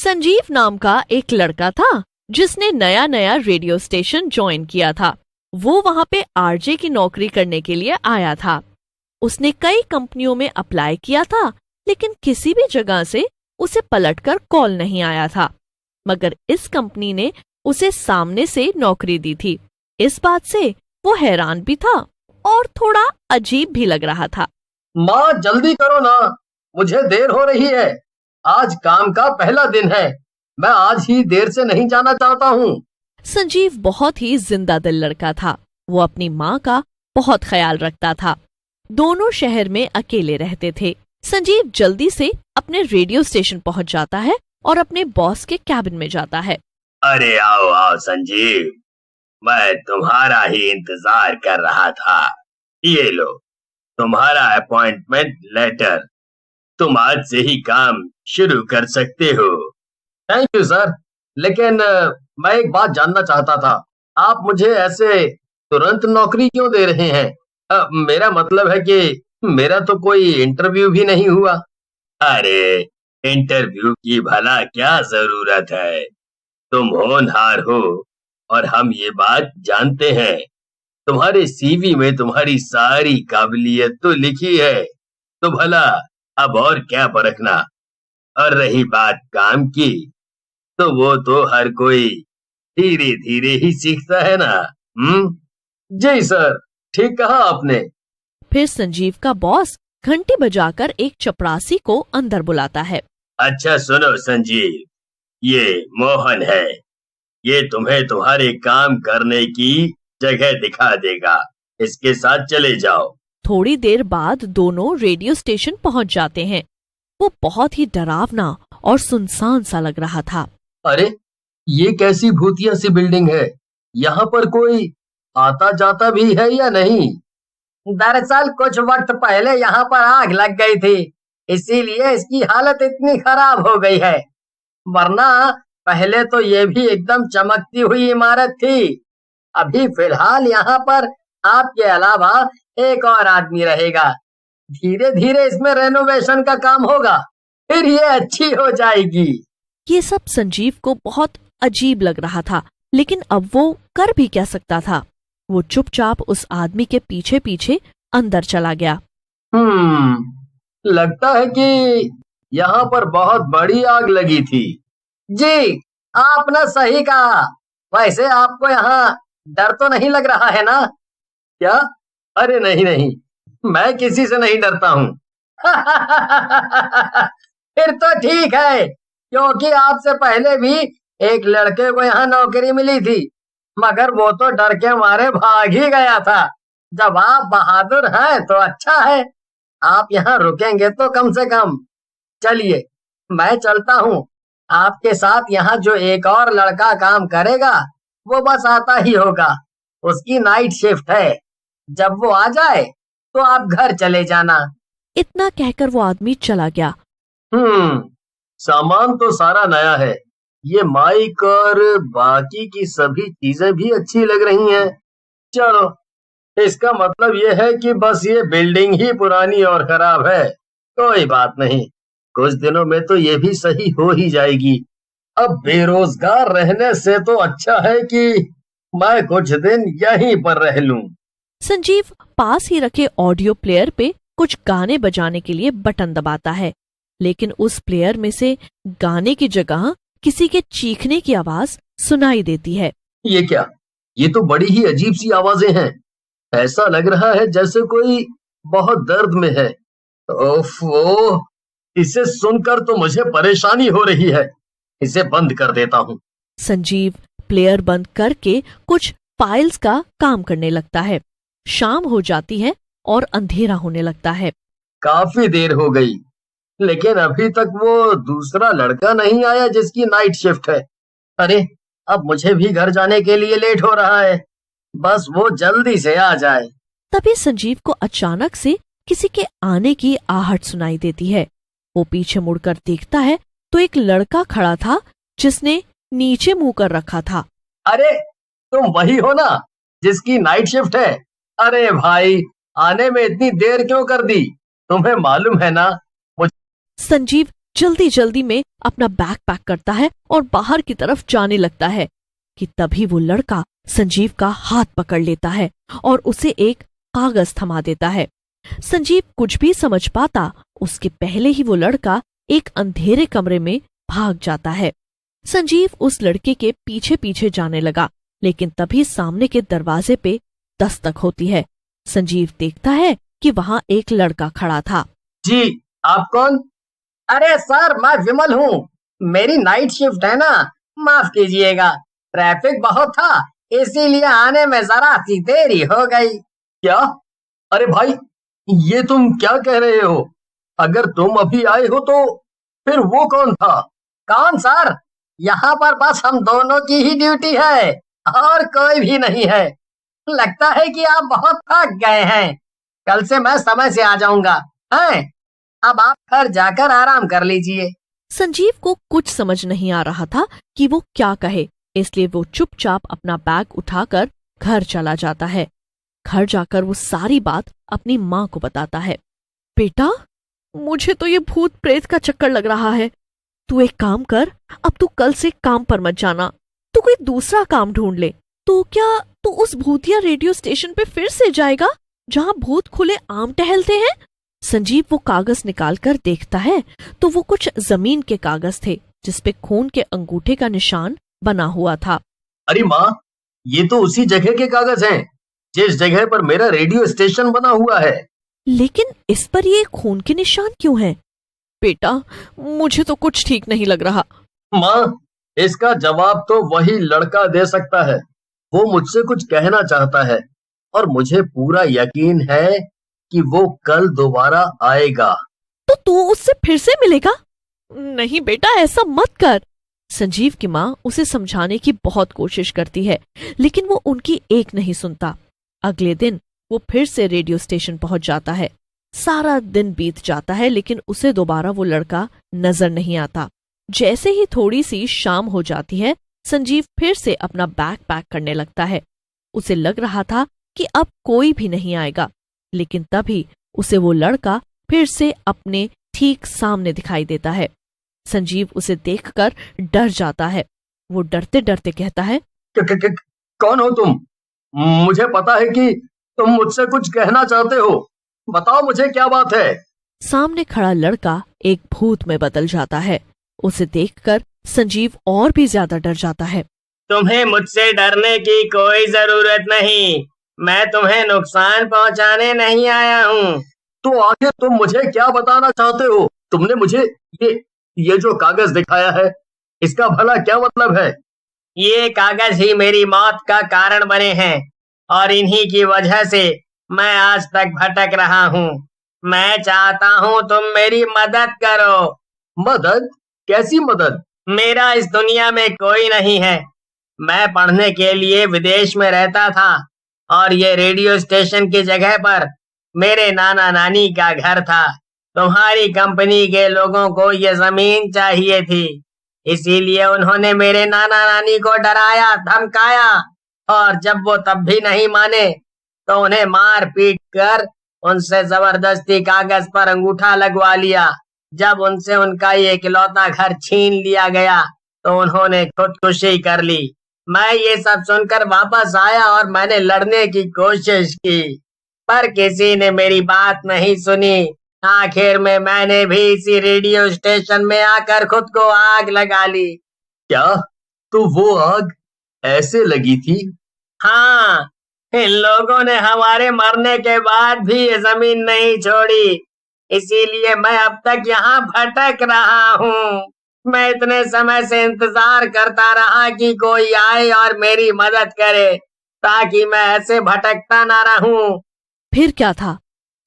संजीव नाम का एक लड़का था जिसने नया नया रेडियो स्टेशन ज्वाइन किया था। वो वहाँ पे आरजे की नौकरी करने के लिए आया था। उसने कई कंपनियों में अप्लाई किया था, लेकिन किसी भी जगह से उसे पलटकर कॉल नहीं आया था। मगर इस कंपनी ने उसे सामने से नौकरी दी थी। इस बात से वो हैरान भी था और थोड़ा अजीब भी लग रहा था। माँ जल्दी करो ना, मुझे देर हो रही है। आज काम का पहला दिन है, मैं आज ही देर से नहीं जाना चाहता हूँ। संजीव बहुत ही जिंदा दिल लड़का था। वो अपनी माँ का बहुत ख्याल रखता था। दोनों शहर में अकेले रहते थे। संजीव जल्दी से अपने रेडियो स्टेशन पहुँच जाता है और अपने बॉस के कैबिन में जाता है। अरे आओ आओ संजीव, मैं तुम्हारा ही इंतजार कर रहा था। ये लो तुम्हारा अपॉइंटमेंट लेटर। तुम आज से ही काम शुरू कर सकते हो। थैंक यू सर, लेकिन मैं एक बात जानना चाहता था। आप मुझे ऐसे तुरंत नौकरी क्यों दे रहे हैं? मेरा मतलब है कि मेरा तो कोई इंटरव्यू भी नहीं हुआ। अरे इंटरव्यू की भला क्या जरूरत है? तुम होनहार हो और हम ये बात जानते हैं। तुम्हारे सीवी में तुम्हारी सारी काबिलियत तो लिखी है, तो भला अब और क्या परखना। और रही बात काम की, तो वो तो हर कोई धीरे धीरे ही सीखता है ना। जी सर, ठीक कहा आपने। फिर संजीव का बॉस घंटी बजाकर एक चपरासी को अंदर बुलाता है। अच्छा सुनो संजीव, ये मोहन है। ये तुम्हें तुम्हारे काम करने की जगह दिखा देगा। इसके साथ चले जाओ। थोड़ी देर बाद दोनों रेडियो स्टेशन पहुंच जाते हैं। वो बहुत ही डरावना और सुनसान सा लग रहा था। अरे ये कैसी भूतिया सी बिल्डिंग है? यहाँ पर कोई आता जाता भी है या नहीं? दरअसल कुछ वक्त पहले यहाँ पर आग लग गई थी, इसीलिए इसकी हालत इतनी खराब हो गई है। वरना पहले तो ये भी एकदम चमकती हुई इमारत थी। अभी फिलहाल यहाँ पर आपके अलावा एक और आदमी रहेगा। धीरे धीरे इसमें रेनोवेशन का काम होगा, फिर ये अच्छी हो जाएगी। ये सब संजीव को बहुत अजीब लग रहा था, लेकिन अब वो कर भी क्या सकता था। वो चुपचाप उस आदमी के पीछे पीछे अंदर चला गया। लगता है कि यहाँ पर बहुत बड़ी आग लगी थी। जी, आपने सही कहा। वैसे आपको यहाँ डर तो नहीं लग रहा है ना? क्या? अरे नहीं नहीं, मैं किसी से नहीं डरता हूँ। फिर तो ठीक है, क्योंकि आपसे पहले भी एक लड़के को यहाँ नौकरी मिली थी, मगर वो तो डर के मारे भाग ही गया था। जब आप बहादुर हैं तो अच्छा है, आप यहाँ रुकेंगे तो कम से कम। चलिए मैं चलता हूँ। आपके साथ यहाँ जो एक और लड़का काम करेगा वो बस आता ही होगा। उसकी नाइट शिफ्ट है। जब वो आ जाए तो आप घर चले जाना। इतना कहकर वो आदमी चला गया। सामान तो सारा नया है। ये माइक और बाकी की सभी चीजें भी अच्छी लग रही हैं। चलो, इसका मतलब ये है कि बस ये बिल्डिंग ही पुरानी और खराब है। कोई बात नहीं, कुछ दिनों में तो ये भी सही हो ही जाएगी। अब बेरोजगार रहने से तो अच्छा है कि मैं कुछ दिन यहीं पर रह लूं। संजीव पास ही रखे ऑडियो प्लेयर पे कुछ गाने बजाने के लिए बटन दबाता है, लेकिन उस प्लेयर में से गाने की जगह किसी के चीखने की आवाज सुनाई देती है। ये क्या? ये तो बड़ी ही अजीब सी आवाजें हैं। ऐसा लग रहा है जैसे कोई बहुत दर्द में है। ओफो, इसे सुनकर तो मुझे परेशानी हो रही है। इसे बंद कर देता हूँ। संजीव प्लेयर बंद करके कुछ फाइल्स का काम करने लगता है। शाम हो जाती है और अंधेरा होने लगता है। काफी देर हो गई, लेकिन अभी तक वो दूसरा लड़का नहीं आया जिसकी नाइट शिफ्ट है। अरे अब मुझे भी घर जाने के लिए लेट हो रहा है। बस वो जल्दी से आ जाए। तभी संजीव को अचानक से किसी के आने की आहट सुनाई देती है। वो पीछे मुड़कर देखता है तो एक लड़का खड़ा था जिसने नीचे मुंह कर रखा था। अरे तुम वही हो ना जिसकी नाइट शिफ्ट है? अरे भाई, आने में इतनी देर क्यों कर दी? तुम्हें मालूम है ना संजीव जल्दी जल्दी में अपना बैग पैक करता है और बाहर की तरफ जाने लगता है कि तभी वो लड़का संजीव का हाथ पकड़ लेता है और उसे एक कागज थमा देता है। संजीव कुछ भी समझ पाता उसके पहले ही वो लड़का एक अंधेरे कमरे में भाग जाता है। संजीव उस लड़के के पीछे पीछे जाने लगा, लेकिन तभी सामने के दरवाजे पे दस्तक होती है। संजीव देखता है कि वहां एक लड़का खड़ा था। जी, आप कौन? अरे सर, मैं विमल हूँ। मेरी नाइट शिफ्ट है ना, माफ कीजिएगा। ट्रैफिक बहुत था, इसीलिए आने में जरा सी देरी हो गई। क्या? अरे भाई, ये तुम क्या कह रहे हो? अगर तुम अभी आए हो तो फिर वो कौन था? कौन सर? यहाँ पर बस हम दोनों की ही ड्यूटी है और कोई भी नहीं है। लगता है कि आप बहुत थक गए हैं। कल से मैं समय से आ जाऊंगा। हैं? अब आप घर जाकर आराम कर लीजिए। संजीव को कुछ समझ नहीं आ रहा था कि वो क्या कहे, इसलिए वो चुपचाप अपना बैग उठाकर घर चला जाता है। घर जाकर वो सारी बात अपनी माँ को बताता है। बेटा, मुझे तो ये भूत प्रेत का चक्कर लग रहा है। तू एक काम कर, अब तू कल से काम पर मत जाना, तू कोई दूसरा काम ढूंढ ले। तो क्या तू उस भूतिया रेडियो स्टेशन पे फिर से जाएगा जहाँ भूत खुले आम टहलते हैं? संजीव वो कागज निकाल कर देखता है तो वो कुछ जमीन के कागज थे जिसपे खून के अंगूठे का निशान बना हुआ था। अरे माँ, ये तो उसी जगह के कागज हैं जिस जगह पर मेरा रेडियो स्टेशन बना हुआ है। लेकिन इस पर ये खून के निशान क्यों हैं? बेटा, मुझे तो कुछ ठीक नहीं लग रहा। माँ, इसका जवाब तो वही लड़का दे सकता है। वो मुझसे कुछ कहना चाहता है और मुझे पूरा यकीन है कि वो कल दोबारा आएगा। तो तू उससे फिर से मिलेगा? नहीं बेटा, ऐसा मत कर। संजीव की माँ उसे समझाने की बहुत कोशिश करती है, लेकिन वो उनकी एक नहीं सुनता। अगले दिन वो फिर से रेडियो स्टेशन पहुंच जाता है। सारा दिन बीत जाता है, लेकिन उसे दोबारा वो लड़का नजर नहीं आता। जैसे ही थोड़ी सी शाम हो जाती है, संजीव फिर से अपना बैग पैक करने लगता है। उसे लग रहा था कि अब कोई भी नहीं आएगा, लेकिन तभी उसे वो लड़का फिर से अपने ठीक सामने दिखाई देता है। संजीव उसे देखकर डर जाता है। वो डरते डरते कहता है, कौन हो तुम? मुझे पता है कि तुम मुझसे कुछ कहना चाहते हो। बताओ मुझे क्या बात है? सामने खड़ा लड़का एक भूत में बदल जाता है। उसे देखकर संजीव और भी ज्यादा डर जाता है। तुम्हें मुझसे डरने की कोई जरूरत नहीं। मैं तुम्हें नुकसान पहुंचाने नहीं आया हूँ। तो आखिर तुम मुझे क्या बताना चाहते हो? तुमने मुझे ये जो कागज दिखाया है, इसका भला क्या मतलब है? ये कागज ही मेरी मौत का कारण बने हैं और इन्हीं की वजह से मैं आज तक भटक रहा हूँ। मैं चाहता हूँ तुम मेरी मदद करो। मदद? कैसी मदद? मेरा इस दुनिया में कोई नहीं है। मैं पढ़ने के लिए विदेश में रहता था और ये रेडियो स्टेशन की जगह पर मेरे नाना नानी का घर था। तुम्हारी कंपनी के लोगों को ये जमीन चाहिए थी, इसीलिए उन्होंने मेरे नाना नानी को डराया, धमकाया और जब वो तब भी नहीं माने तो उन्हें मार पीट कर उनसे जबरदस्ती कागज पर अंगूठा लगवा लिया। जब उनसे उनका ये इकलौता घर छीन लिया गया तो उन्होंने खुदकुशी कर ली। मैं ये सब सुनकर वापस आया और मैंने लड़ने की कोशिश की, पर किसी ने मेरी बात नहीं सुनी। आखिर में मैंने भी इसी रेडियो स्टेशन में आकर खुद को आग लगा ली। क्या? तो वो आग ऐसे लगी थी? हाँ, इन लोगों ने हमारे मरने के बाद भी ये जमीन नहीं छोड़ी, इसीलिए मैं अब तक यहाँ भटक रहा हूँ। मैं इतने समय से इंतजार करता रहा कि कोई आए और मेरी मदद करे, ताकि मैं ऐसे भटकता ना रहूं। फिर क्या था?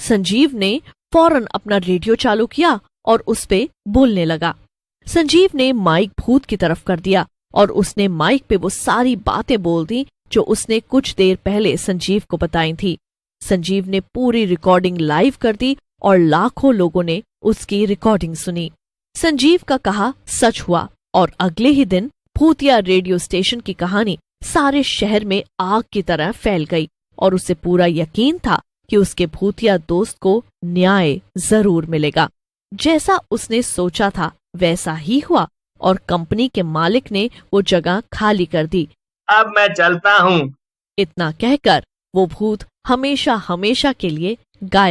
संजीव ने फौरन अपना रेडियो चालू किया और उस पे बोलने लगा। संजीव ने माइक भूत की तरफ कर दिया और उसने माइक पे वो सारी बातें बोल दी जो उसने कुछ देर पहले संजीव को बताई थी। संजीव ने पूरी रिकॉर्डिंग लाइव कर दी और लाखों लोगों ने उसकी रिकॉर्डिंग सुनी। संजीव का कहा सच हुआ और अगले ही दिन भूतिया रेडियो स्टेशन की कहानी सारे शहर में आग की तरह फैल गई और उसे पूरा यकीन था कि उसके भूतिया दोस्त को न्याय जरूर मिलेगा। जैसा उसने सोचा था वैसा ही हुआ और कंपनी के मालिक ने वो जगह खाली कर दी। अब मैं चलता हूँ। इतना कहकर वो भूत हमेशा हमेशा के लिए गायब